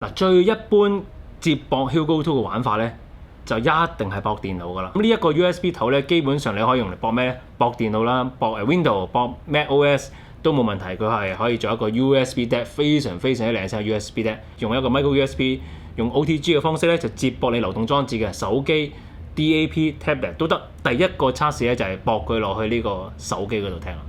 嗱，最一般接駁 Hugo 2嘅玩法咧，就一定係駁電腦噶啦。咁呢一個 USB 頭咧，基本上你可以用嚟駁咩咧？駁電腦啦，駁Windows、駁 MacOS 都冇問題。佢係可以做一個 USB DAC， 非常之靚聲 USB DAC， 用一個 micro USB， 用 OTG 嘅方式咧就接駁你流動裝置嘅手機、DAP、tablet 都得。第一個測試咧就係駁佢落去呢個手機嗰度聽啦。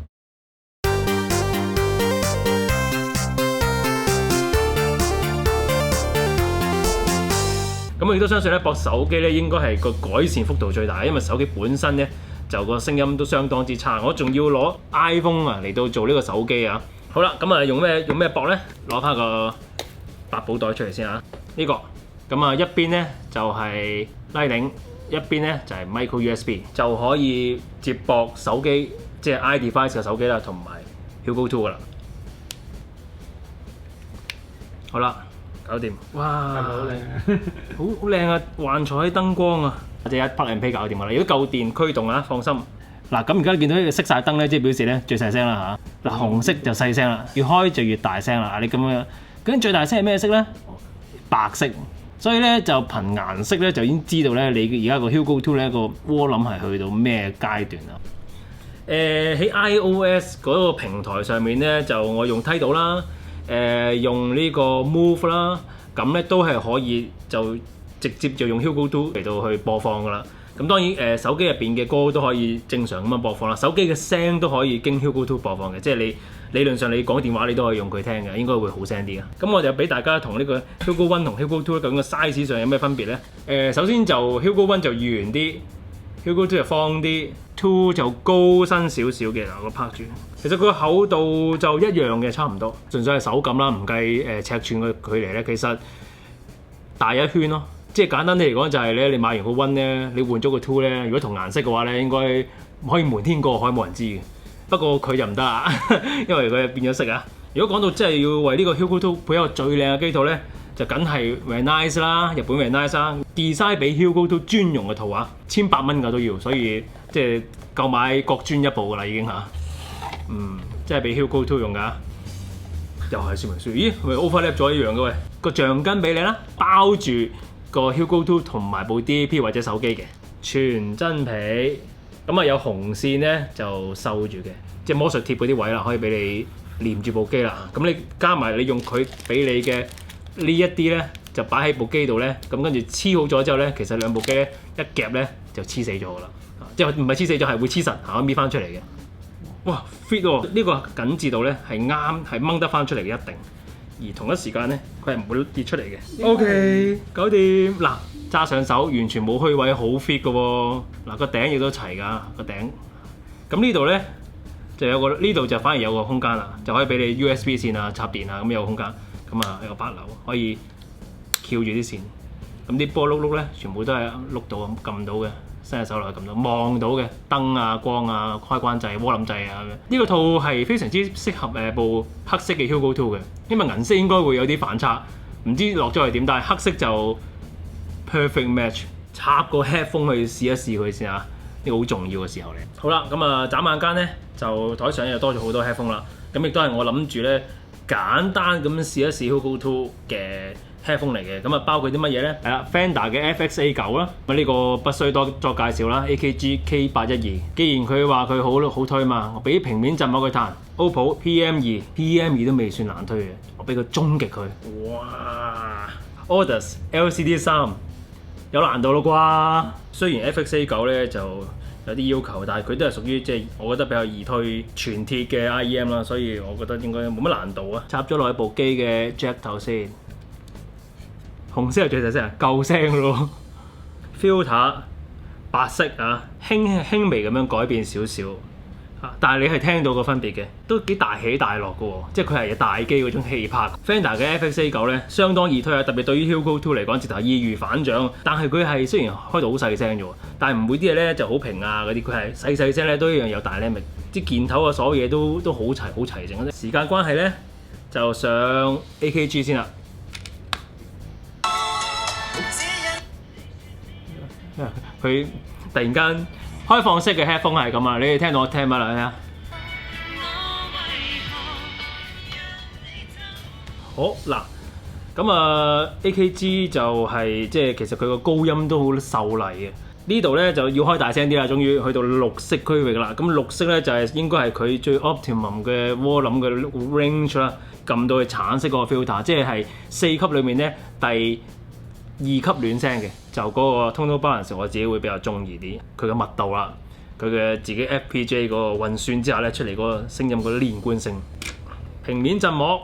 咁我亦都相信咧，駁手機咧應該係個改善幅度最大，因為手機本身咧就個聲音都相當之差，我仲要攞 iPhone 啊嚟到做呢個手機啊。好啦，咁啊用咩駁咧？攞翻個百寶袋出嚟先啊！呢個咁啊一邊咧就係 Lightning， 一邊咧就係 Micro USB， 就可以接駁手機，即係 iDevice 嘅手機啦，同埋 Hugo 2噶啦。好啦。搞掂，哇！係咪好靚？好靚啊！幻彩燈光啊，或者一 plug and play 搞掂㗎啦。如果夠電驅動啊，放心。嗱，咁而家見到熄晒燈咧，即係表示咧最細聲啦嚇。嗱，紅色就細聲啦，越開就越大聲啦。你咁樣，究竟最大聲係咩色咧？白色。所以咧就憑顏色咧就已經知道咧你而家個 Hugo 2咧個窩諗係去到咩階段啦。喺 iOS 嗰個平台上面咧，就我用Tidal啦。用呢個 Move 啦，咁咧都係可以就直接就用 Hugo 2嚟到去播放噶啦。咁當然手機入邊嘅歌都可以正常咁樣播放啦，手機嘅聲都可以經 Hugo 2播放嘅，即係你理論上你講電話你都可以用佢聽嘅，應該會好聲啲嘅。咁我就俾大家同呢個 Hugo 1同 Hugo 2究竟個 size 上有咩分別咧？首先就 Hugo 1就圓啲，Hugo 2就方啲 ，2 就高身少少嘅。嗱，我拍住。其實佢個厚度就一樣嘅，差唔多，純粹係手感啦，唔計尺寸嘅距離咧，其實大一圈咯。即係簡單啲嚟講就係咧，你買完個 One 咧，你換咗個 Two 咧，如果同顏色嘅話咧，應該可以瞞天過海冇人知嘅。不過佢就唔得啊，因為佢變咗色啊。如果講到真係要為呢個 Hugo 2配一個最靚嘅機套咧，就梗係 Venice 啦，日本 Venice 啦 ，design 俾 Hugo 2專用嘅套啊，1800蚊㗎都要，所以即係購買各專一部㗎啦已經嚇。即係俾 Hugo 2用㗎，又係說明書。咦，係咪 overlap 咗一樣嘅喂？個橡筋俾你啦，包住個 Hugo 2同埋部 DAP 或者手機嘅全真皮。咁啊有紅線咧就收住嘅，即係魔術貼嗰啲位啦，可以俾你連住部機啦。咁你加埋你用佢俾你嘅呢一啲咧，就擺喺部機度咧。咁跟住黐好咗之後咧，其實兩部機咧一夾咧就黐死咗㗎啦。即係唔係黐死咗，係會黐實，可以搣翻出嚟嘅。哇 fit 喎！呢個緊緻度咧係啱，係掹得翻出嚟嘅一定。而同一時間咧，佢係唔會跌出嚟嘅。OK， 搞掂。嗱，揸上手完全冇虛位，好 fit 嘅喎。嗱，個頂亦都齊㗎，個頂。咁呢度咧就有個，呢度就反而有個空間啦，就可以俾你 USB 線啊、插電啊咁有個空間。咁啊有個8流可以翹住啲線。咁啲波碌碌咧全部都係碌到撳到嘅。伸隻手落去撳到，望到嘅燈啊、光啊、開關掣、渦輪掣啊，呢個套係非常之適合部黑色嘅 Hugo 2嘅，因為銀色應該會有啲反差，唔知落咗係點，但係黑色就 perfect match。插個 headphone 去試一試佢先啊，呢個好重要嘅時候嚟。好啦，咁啊眨眼間咧就台上又多咗好多 headphone 啦，咁亦都係我諗住咧簡單咁試一試 Hugo 2嘅headphone 嚟嘅。咁啊包括啲乜嘢咧？係啦 Fender 嘅 FX-A9 啦，咁呢個不需多作介紹啦。AKG K812，既然佢話佢好推嘛，我俾平面震膜佢彈。OPPO PM2 都未算難推嘅，我俾個終極佢。哇 Audus LCD3 有難度咯啩？雖然 FX-A9 咧就有啲要求，但係佢都係屬於即係我覺得比較易推全鐵嘅 IEM 啦，所以我覺得應該冇乜難度啊。插咗落去部機嘅 jack 頭先。紅色係最細聲啊，夠聲咯。filter 白色啊，輕微咁樣改變少少啊，但係你係聽到個分別嘅，都幾大起大落嘅喎，即係佢係大機嗰種氣魄。Fender 嘅 FX-A9 咧相當易推啊，特別對於 Hugo 2嚟講，直頭易如反掌。但係佢係雖然開到好細聲啫喎，但係唔會啲嘢咧就好平啊嗰啲，佢係細聲咧都一樣有大 dynamic，啲件頭啊所有嘢都好齊整。時間關係咧，就上 AKG 先啦。佢突然間開放式嘅 headphone 係咁啊！你哋聽到我聽乜啦？睇下。好嗱，咁AKG 就係即係其實佢個高音都好秀麗嘅。呢度咧就要開大聲啲啦，終於去到綠色區域啦。咁綠色咧就係應該係佢最 optimum 嘅渦輪嘅 range 啦。撳到去橙色嗰個 filter，即係4級裏面咧第2級暖聲嘅，就嗰個 tonal balance 我自己會比較中意啲。佢嘅密度啦，佢嘅自己 FPGA 嗰個運算之下咧出嚟嗰個聲音嗰啲連貫性。平面振膜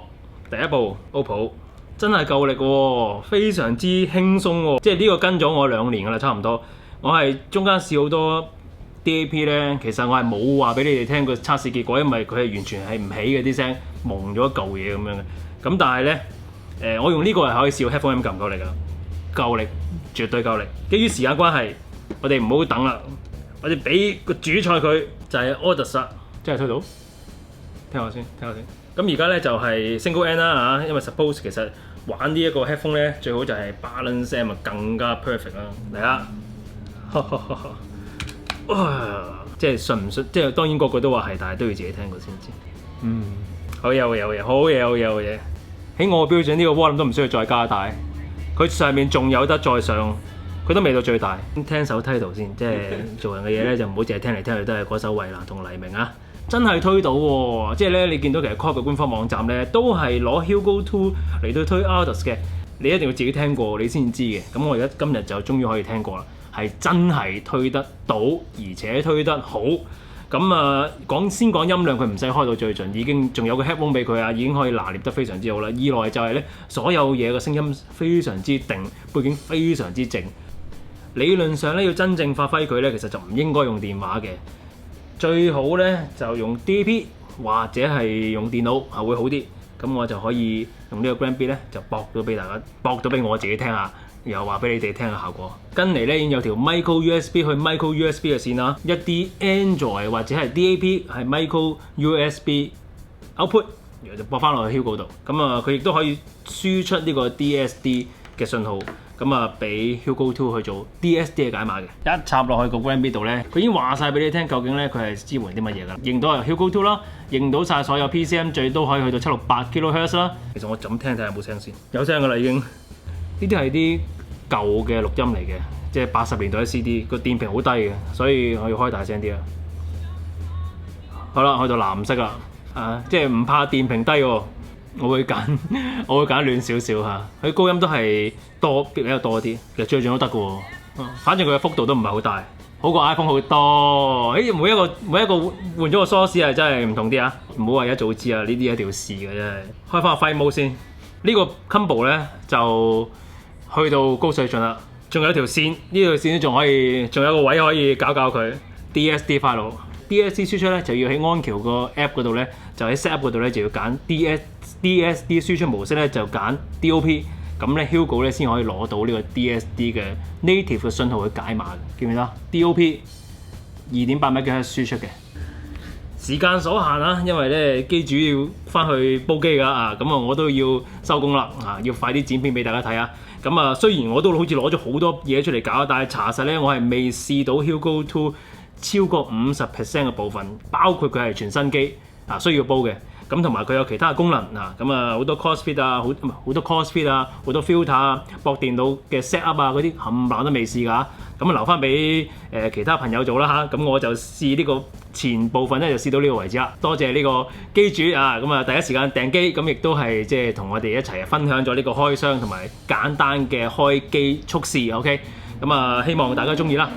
第一部 OPPO 真係夠力喎，非常之輕鬆喎，即係呢個跟咗我2年㗎啦，差唔多。我係中間試好多 DAP 咧，其實我係冇話俾你哋聽個測試結果，因為佢係完全係唔起嘅啲聲，蒙咗一嚿嘢咁樣嘅。咁但係咧，我用呢個係可以試 headphone 夠唔夠力㗎？夠力，絕對夠力。基於時間關係，我哋唔好等啦，我哋俾個主菜佢，就係 Audus，真係推到。聽下先。咁而家咧就係 single end 啦嚇，因為 suppose 其實玩呢一個 headphone 咧，最好就係 balance sound 咪更加 perfect 啦。嚟啦！即係信唔信？即係當然個個都話係，但係都要自己聽過先知。好嘢。喺我嘅標準，呢個 volume 都唔需要再加大，佢上面仲有得再上，佢都未到最大。聽首 title 先，即係做人嘅嘢咧就唔好淨係聽嚟聽去都係嗰首衛蘭同黎明啊！真係推到喎，即係咧你見到其實 Korg 嘅官方網站咧都係攞 Hugo 2嚟到推 Audus 嘅，你一定要自己聽過你先知嘅。咁我而家今日就終於可以聽過啦。係真係推得到，而且推得好。咁先講音量，佢唔使開到最盡，已經仲有個 headphone 俾佢啊，已經可以拿捏得非常之好啦。二來就係咧，所有嘢嘅聲音非常之定，背景非常之靜。理論上咧要真正發揮佢咧，其實就唔應該用電話嘅，最好咧就用 DAP 或者係用電腦會好啲。咁我就可以用呢個 Grand Beat 咧就駁到俾大家，駁到俾我自己聽下。又話俾你哋聽嘅效果，跟嚟咧已經有條 micro USB 去 micro USB 嘅線啦，一啲 Android 或者係 DAP 係 micro USB output， 然後就播翻落去 Hugo 度。咁佢亦都可以輸出呢個 DSD 嘅信號，咁俾 Hugo 2去做 DSD 嘅解碼嘅。一插落去個 Grand Beat 度咧，佢已經話晒俾你聽究竟咧佢係支援啲乜嘢㗎。認到係 Hugo 2啦，認到晒所有 PCM， 最多可以去到768 kHz 啦。其實我就咁聽睇下有冇聲先，有聲㗎啦已經。呢啲係啲舊嘅錄音嚟嘅，即係80年代嘅 CD， 個電平好低嘅，所以我要開大聲啲啦。好啦，去到藍色啦，即係唔怕電平低喎，我會揀暖少少嚇。佢高音都係比較多啲，其實最盡都得嘅喎。反正佢嘅幅度都唔係好大，好過 iPhone 好多。每一個換咗個 source 係真係唔同啲啊！唔好話一早知啊，呢啲一定要試嘅真係。開翻個 Flight Mode先，呢個 combo 咧就去到高水準啦，仲有條線，呢條線仲有個位可以搞佢。DSD file，DSD 輸出咧就要喺安橋個 app 嗰度咧，就喺 set up 嗰度咧就要揀 DSD 輸出模式咧就揀 DOP， 咁咧 Hugo 咧先可以攞到呢個 DSD 嘅 native 嘅信號去解碼，記唔記得？DOP 2.8 MHz 輸出嘅。時間所限啦，因為咧機主要翻去煲機㗎咁我都要收工啦要快啲剪片俾大家睇啊！咁雖然我都好似攞咗好多嘢出嚟搞，但係查實咧我係未試到 Hugo 2超過 50% 嘅部分，包括佢係全新機需要煲嘅。咁同埋佢有其他嘅功能好多 crossfit 好多 crossfit 好多 filter 駁電腦嘅 set up 嗰啲冚唪唥都未試㗎。咁留翻俾其他朋友做啦咁我就試呢個前部分咧就試到呢個為止啦。多謝呢個機主咁第一時間訂機，咁亦都係即係同我哋一齊分享咗呢個開箱同埋簡單嘅開機速試。OK，咁希望大家中意啦。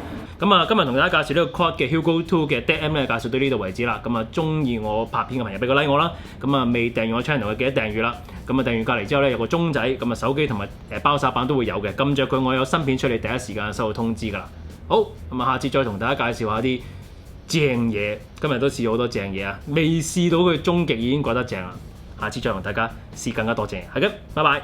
今日同大家介紹呢個 Korg 嘅 Hugo 2嘅 DAM 咧，介紹到呢度為止啦。中意我拍片嘅朋友俾個 like 我啦。未訂閱我 channel 嘅記得訂閱啦。訂閱隔離之後咧有個鐘仔，手機同埋包殺版都會有嘅。撳著佢，我有新片出嚟第一時間收到通知㗎啦。好，下次再同大家介紹下啲正嘢。今日都試好多正嘢未試到佢終極已經覺得正啦。下次再同大家試更加多正嘢。係嘅，拜拜。